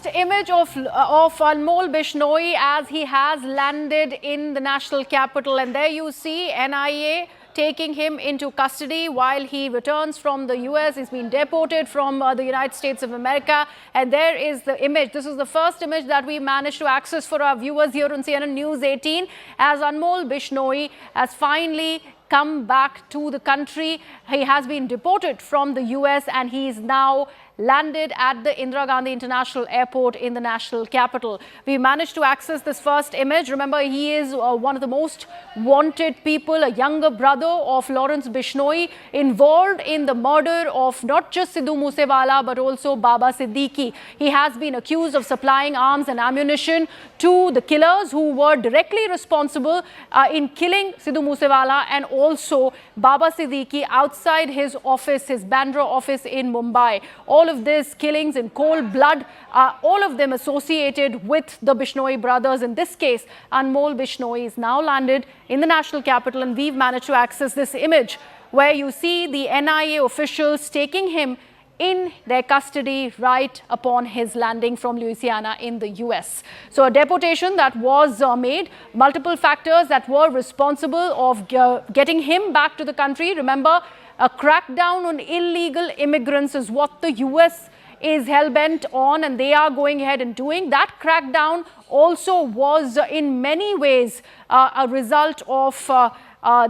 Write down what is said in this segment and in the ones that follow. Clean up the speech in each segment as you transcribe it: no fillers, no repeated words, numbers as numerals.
first image of Anmol Bishnoi as he has landed in the national capital, and there you see NIA taking him into custody while he returns from the US. He's been deported from the United States of America, and there is the image. This is the first image that we managed to access for our viewers here on CNN News 18 as Anmol Bishnoi has finally come back to the country. He has been deported from the US and he is now landed at the Indira Gandhi International Airport in the national capital. We managed to access this first image. Remember, he is one of the most wanted people, a younger brother of Lawrence Bishnoi, involved in the murder of not just Sidhu Moosewala but also Baba Siddiqui. He has been accused of supplying arms and ammunition to the killers who were directly responsible in killing Sidhu Moosewala and also Baba Siddiqui outside his office, his Bandra office in Mumbai. All of these killings in cold blood, all of them associated with the Bishnoi brothers. In this case, Anmol Bishnoi is now landed in the national capital, and we've managed to access this image where you see the NIA officials taking him in their custody right upon his landing from Louisiana in the US. So a deportation that was made, multiple factors that were responsible of getting him back to the country. Remember, a crackdown on illegal immigrants is what the US is hell-bent on, and they are going ahead and doing. That crackdown also was in many ways a result of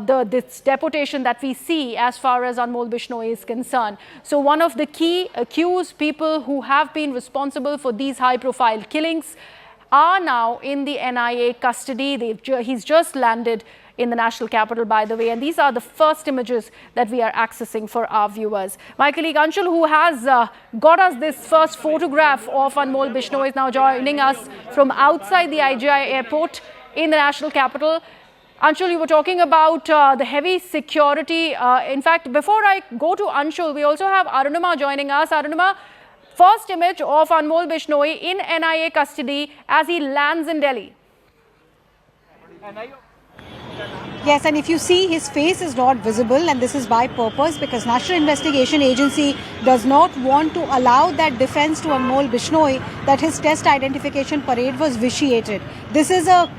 this deportation that we see as far as Anmol Bishnoi is concerned. So one of the key accused people who have been responsible for these high-profile killings are now in the NIA custody. He's just landed in the national capital, by the way, and these are the first images that we are accessing for our viewers. My colleague Anshul, who has got us this first photograph of Anmol Bishnoi, is now joining us from outside the IGI airport in the national capital. Anshul, you were talking about the heavy security. In fact, before I go to Anshul, we also have Arunima joining us. Arunima, first image of Anmol Bishnoi in NIA custody as he lands in Delhi. Yes, and if you see, his face is not visible, and this is by purpose because National Investigation Agency does not want to allow that defense to Anmol Bishnoi that his test identification parade was vitiated. This is a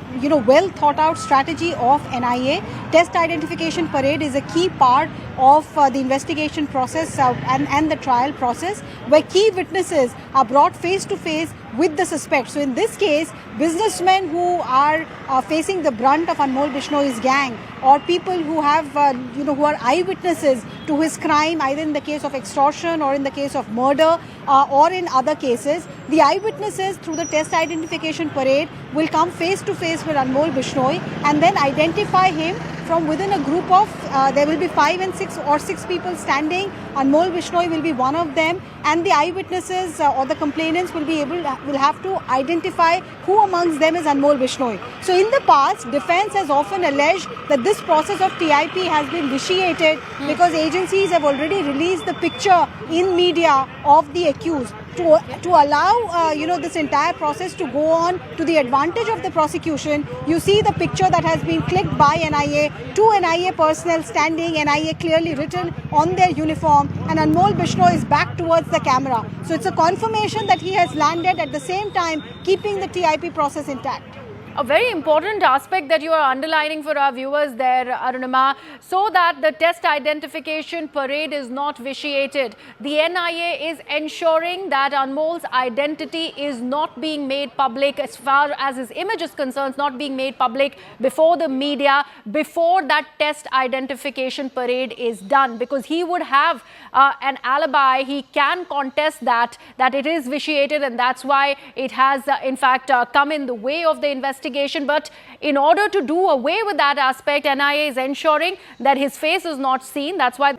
well thought out strategy of NIA. Test identification parade is a key part of the investigation process and the trial process, where key witnesses are brought face to face with the suspect. So in this case, businessmen who are facing the brunt of Anmol Bishnoi's gang, or people who have who are eyewitnesses to his crime, either in the case of extortion or in the case of murder or in other cases, the eyewitnesses through the test identification parade will come face to face with Anmol Bishnoi and then identify him from within a group of, there will be 5 and 6 or 6 people standing. Anmol Bishnoi will be one of them, and the eyewitnesses or the complainants will have to identify who amongst them is Anmol Bishnoi. So in the past, defense has often alleged that this process of TIP has been vitiated because agencies have already released the picture in media of the accused. To allow this entire process to go on to the advantage of the prosecution, you see the picture that has been clicked by NIA, 2 NIA personnel standing, NIA clearly written on their uniform, and Anmol Bishnoi is back towards the camera. So it's a confirmation that he has landed, at the same time keeping the TIP process intact. A very important aspect that you are underlining for our viewers there, Arunima, so that the test identification parade is not vitiated. The NIA is ensuring that Anmol's identity is not being made public, as far as his image is concerned, not being made public before the media, before that test identification parade is done, because he would have an alibi. He can contest that it is vitiated, and that's why it has in fact come in the way of the investigation. But in order to do away with that aspect, NIA is ensuring that his face is not seen. That's why.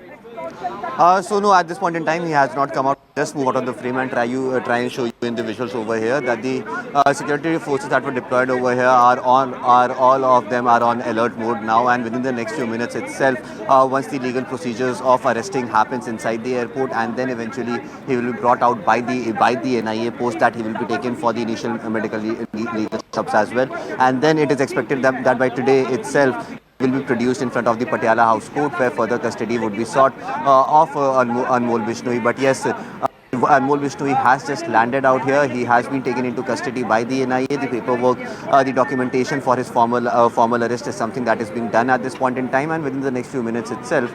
So no, at this point in time, he has not come out. Just move out of the frame and try and show you in the visuals over here that the security forces that were deployed over here all of them are on alert mode now, and within the next few minutes itself, once the legal procedures of arresting happens inside the airport, and then eventually he will be brought out by the NIA post that he will be taken for the initial medical legal checkups as well, and then it is expected that by today itself will be produced in front of the Patiala House Court, where further custody would be sought of Anmol Bishnoi. But yes, Anmol Bishnoi has just landed out here. He has been taken into custody by the NIA. The paperwork, the documentation for his formal arrest is something that is being done at this point in time, and within the next few minutes itself,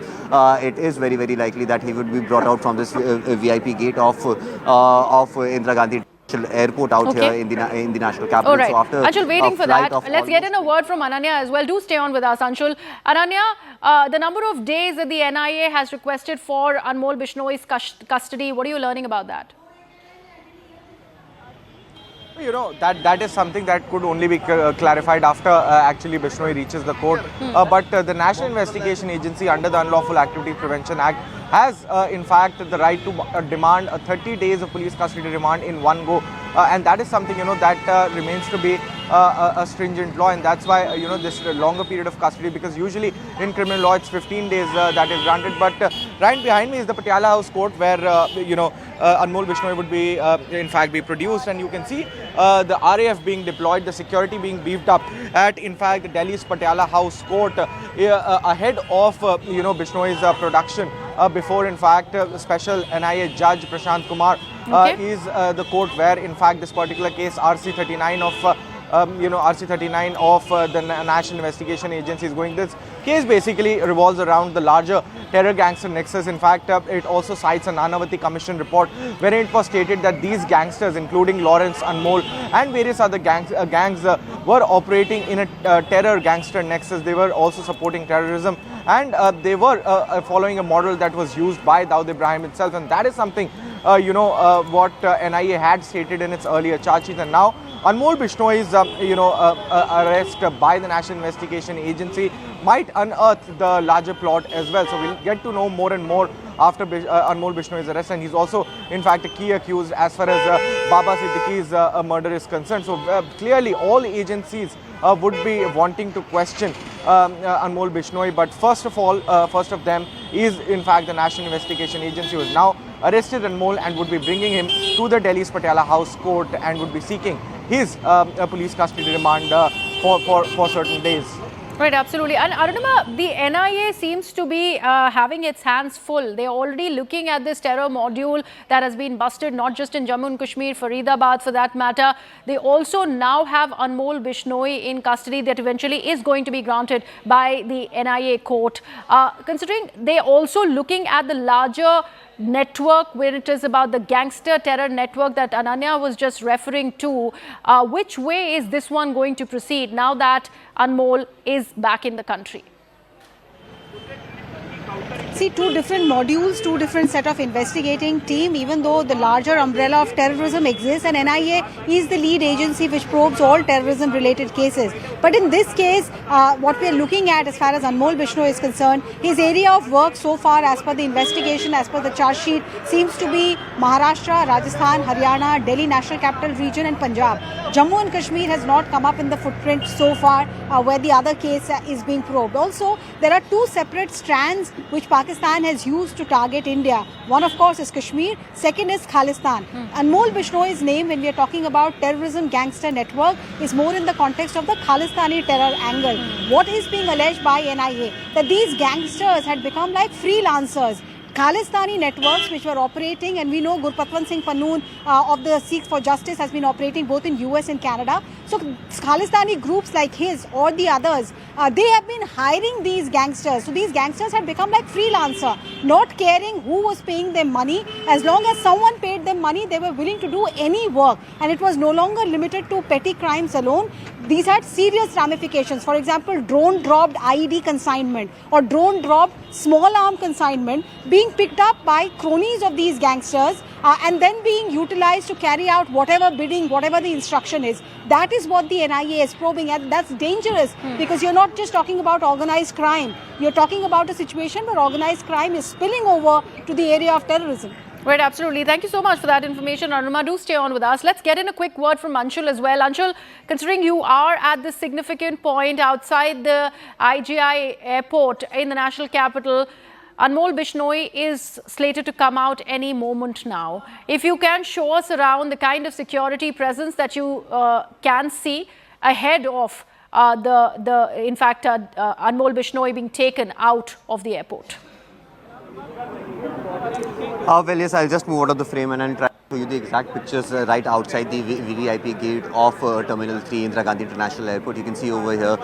it is very, very likely that he would be brought out from this VIP gate of Indira Gandhi Airport out here in the national capital. All right. So after Anshul, waiting for that. Let's get in a almost- word from Ananya as well. Do stay on with us, Anshul. Ananya, the number of days that the NIA has requested for Anmol Bishnoi's custody, what are you learning about that? You know, that is something that could only be clarified after actually Bishnoi reaches the court. But the National Investigation Agency under the Unlawful Activity Prevention Act has in fact the right to demand 30 days of police custody remand in one go. And that is something, you know, that remains to be a stringent law, and that's why, you know, this longer period of custody, because usually in criminal law it's 15 days that is granted. But right behind me is the Patiala House Court where, you know, Anmol Bishnoi would be in fact be produced, and you can see the RAF being deployed, the security being beefed up at in fact Delhi's Patiala House Court ahead of you know, Bishnoi's production before in fact special NIA judge Prashant Kumar is the court where in fact this particular case RC39 of you know, RC39 of the National Investigation Agency is going. This case basically revolves around the larger terror gangster nexus. In fact, it also cites a Nanavati Commission report wherein it was stated that these gangsters, including Lawrence, Anmol and various other gangs were operating in a terror gangster nexus. They were also supporting terrorism, and they were following a model that was used by Dawood Ibrahim itself, and that is something you know, what NIA had stated in its earlier charge sheet. And now Anmol Bishnoi's you know, arrest by the National Investigation Agency might unearth the larger plot as well. So we'll get to know more and more after Anmol Bishnoi's arrest, and he's also in fact a key accused as far as Baba Siddiqui's murder is concerned. So clearly all agencies would be wanting to question Anmol Bishnoi, but first of all, first of them is in fact the National Investigation Agency, who has now arrested Anmol and would be bringing him to the Delhi's Patiala House Court and would be seeking his police custody remand for certain days. Right, absolutely. And Arunima, the NIA seems to be having its hands full. They're already looking at this terror module that has been busted, not just in Jammu and Kashmir, Faridabad for that matter. They also now have Anmol Bishnoi in custody that eventually is going to be granted by the NIA court. Considering they're also looking at the larger network where it is about the gangster terror network that Ananya was just referring to, which way is this one going to proceed now that Anmol is back in the country? See, two different modules, two different set of investigating team, even though the larger umbrella of terrorism exists, and NIA is the lead agency which probes all terrorism related cases. But in this case, what we are looking at as far as Anmol Bishnoi is concerned, his area of work so far as per the investigation, as per the charge sheet, seems to be Maharashtra, Rajasthan, Haryana, Delhi National Capital Region and Punjab. Jammu and Kashmir has not come up in the footprint so far where the other case is being probed. Also, there are two separate strands which Pakistan has used to target India. One, of course, is Kashmir. Second is Khalistan. Anmol Bishnoi's name, when we are talking about terrorism gangster network, is more in the context of the Khalistani terror angle. What is being alleged by NIA? That these gangsters had become like freelancers. Khalistani networks which were operating, and we know Gurpatwant Singh Pannoon of the Sikhs for Justice has been operating both in US and Canada. So Khalistani groups like his or the others, they have been hiring these gangsters. So these gangsters had become like freelancer, not caring who was paying them money. As long as someone paid them money, they were willing to do any work, and it was no longer limited to petty crimes alone. These had serious ramifications. For example, drone dropped IED consignment or drone dropped small arm consignment being picked up by cronies of these gangsters and then being utilized to carry out whatever bidding, whatever the instruction is. That is what the NIA is probing, and that's dangerous because you're not just talking about organized crime. You're talking about a situation where organized crime is spilling over to the area of terrorism. Right, absolutely. Thank you so much for that information, Arunima. Do stay on with us. Let's get in a quick word from Anshul as well. Anshul, considering you are at this significant point outside the IGI airport in the national capital, Anmol Bishnoi is slated to come out any moment now. If you can show us around the kind of security presence that you can see ahead of in fact, Anmol Bishnoi being taken out of the airport. Well, yes, I'll just move out of the frame and try to show you the exact pictures right outside the VVIP gate of Terminal 3 Indira Gandhi International Airport. You can see over here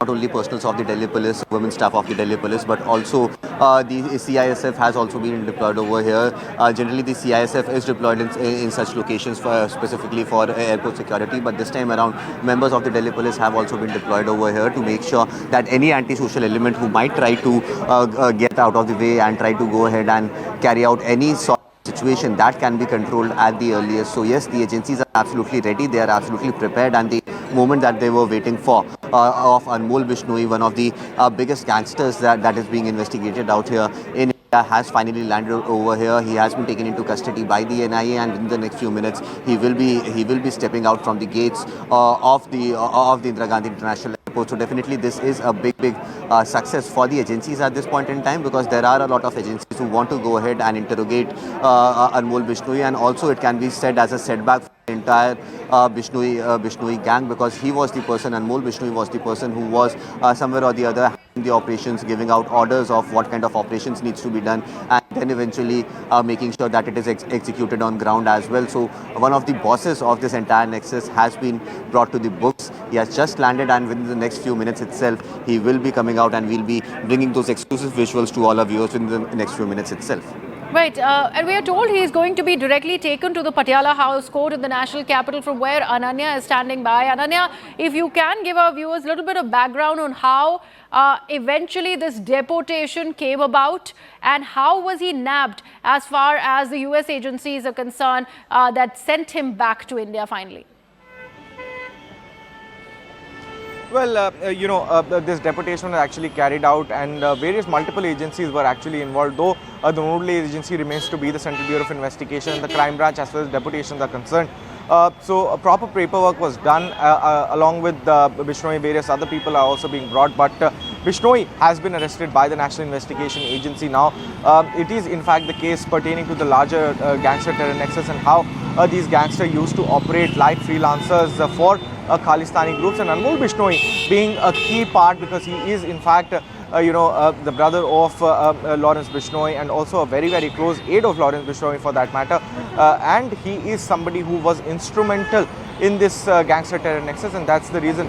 not only personals of the Delhi Police, women staff of the Delhi Police, but also the CISF has also been deployed over here. Generally, the CISF is deployed in such locations specifically for airport security, but this time around, members of the Delhi Police have also been deployed over here to make sure that any antisocial element who might try to get out of the way and try to go ahead and carry out any sort situation that can be controlled at the earliest. So yes, the agencies are absolutely ready, they are absolutely prepared, and the moment that they were waiting for of Anmol Bishnoi, one of the biggest gangsters that is being investigated out here in India, has finally landed over here. He has been taken into custody by the NIA, and in the next few minutes he will be stepping out from the gates of the Indira Gandhi International Airport. So definitely this is a big success for the agencies at this point in time, because there are a lot of agencies who want to go ahead and interrogate Anmol Bishnoi, and also it can be said as a setback for the entire Bishnoi gang, because he was the person, Anmol Bishnoi was the person who was somewhere or the other in the operations, giving out orders of what kind of operations needs to be done, and then eventually making sure that it is executed on ground as well. So one of the bosses of this entire nexus has been brought to the books. He has just landed, and within the next few minutes itself he will be coming out, and we'll be bringing those exclusive visuals to all our viewers within the next few minutes itself. Right, and we are told he is going to be directly taken to the Patiala House Court in the national capital, from where Ananya is standing by. Ananya, if you can give our viewers a little bit of background on how eventually this deportation came about, and how was he nabbed as far as the US agencies are concerned that sent him back to India finally. Well, this deportation was actually carried out, and multiple agencies were actually involved, though the nodal agency remains to be the Central Bureau of Investigation and the Crime Branch as far as deportations are concerned. So proper paperwork was done along with Bishnoi. Various other people are also being brought, but Bishnoi has been arrested by the National Investigation Agency now. It is in fact the case pertaining to the larger gangster terror nexus, and how these gangsters used to operate like freelancers for Khalistani groups, and Anmol Bishnoi being a key part, because he is in fact the brother of Lawrence Bishnoi, and also a very close aide of Lawrence Bishnoi for that matter, and he is somebody who was instrumental in this gangster terror nexus, and that's the reason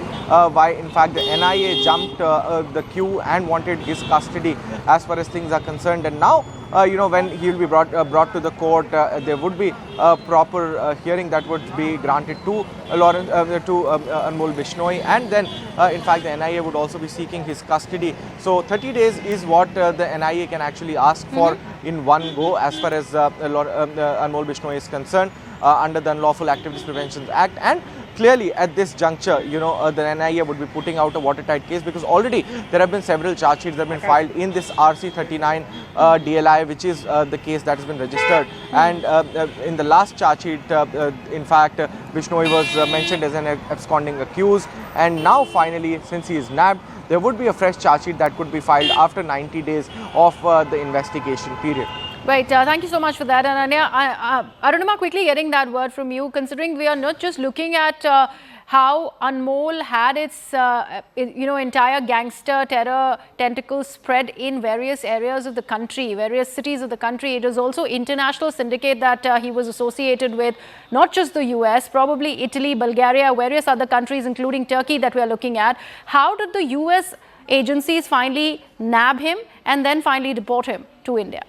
why in fact the NIA jumped the queue and wanted his custody as far as things are concerned. And now when he will be brought to the court, there would be a proper hearing that would be granted to Anmol Bishnoi, and then in fact the NIA would also be seeking his custody. So 30 days is what the NIA can actually ask for in one go as far as Anmol Bishnoi is concerned under the Unlawful Activities Prevention Act. And clearly at this juncture, the NIA would be putting out a watertight case, because already there have been several charge sheets that have been filed in this RC39 DLI, which is the case that has been registered. And in the last charge sheet, in fact, Bishnoi was mentioned as an absconding accused. And now finally, since he is nabbed, there would be a fresh charge sheet that could be filed after 90 days of the investigation period. Right, thank you so much for that, Ananya. Arunima, quickly getting that word from you, considering we are not just looking at how Anmol had its entire gangster terror tentacles spread in various areas of the country, various cities of the country. It is also international syndicate that he was associated with, not just the US, probably Italy, Bulgaria, various other countries, including Turkey, that we are looking at. How did the US agencies finally nab him and then finally deport him to India?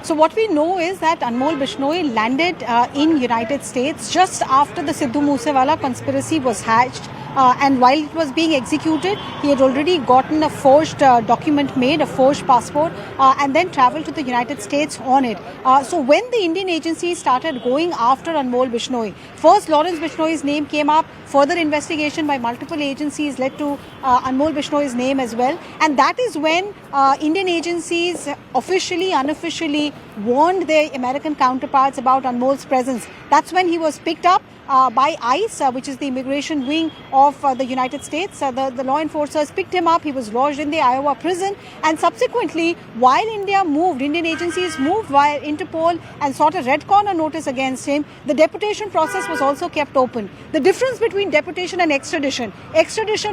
So what we know is that Anmol Bishnoi landed in United States just after the Sidhu Moosewala conspiracy was hatched. And while it was being executed, he had already gotten a forged document made, a forged passport, and then traveled to the United States on it. So when the Indian agencies started going after Anmol Bishnoi, first Lawrence Bishnoi's name came up, further investigation by multiple agencies led to Anmol Bishnoi's name as well. And that is when Indian agencies officially, unofficially warned their American counterparts about Anmol's presence. That's when he was picked up by ICE, which is the immigration wing of the United States. The law enforcers picked him up. He was lodged in the Iowa prison. And subsequently, while Indian agencies moved via Interpol and sought a red corner notice against him, the deportation process was also kept open. The difference between deportation and extradition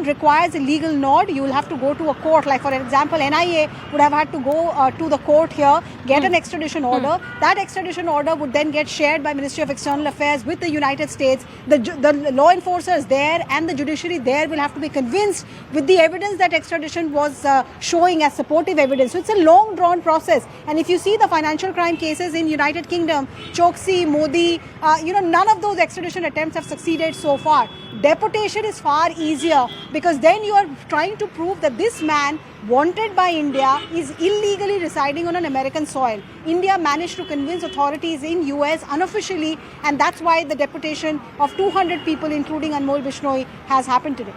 requires a legal nod. You will have to go to a court. Like, for example, NIA would have had to go to the court here, get an extradition order. That extradition order would then get shared by Ministry of External Affairs with the United States. The law enforcers there and the judiciary there will have to be convinced with the evidence that extradition was showing as supportive evidence. So it's a long drawn process. And if you see the financial crime cases in United Kingdom, Choksi, Modi, none of those extradition attempts have succeeded so far. Deportation is far easier because then you are trying to prove that this man, wanted by India, is illegally residing on an American soil. India managed to convince authorities in US unofficially, and that's why the deportation of 200 people, including Anmol Bishnoi, has happened today.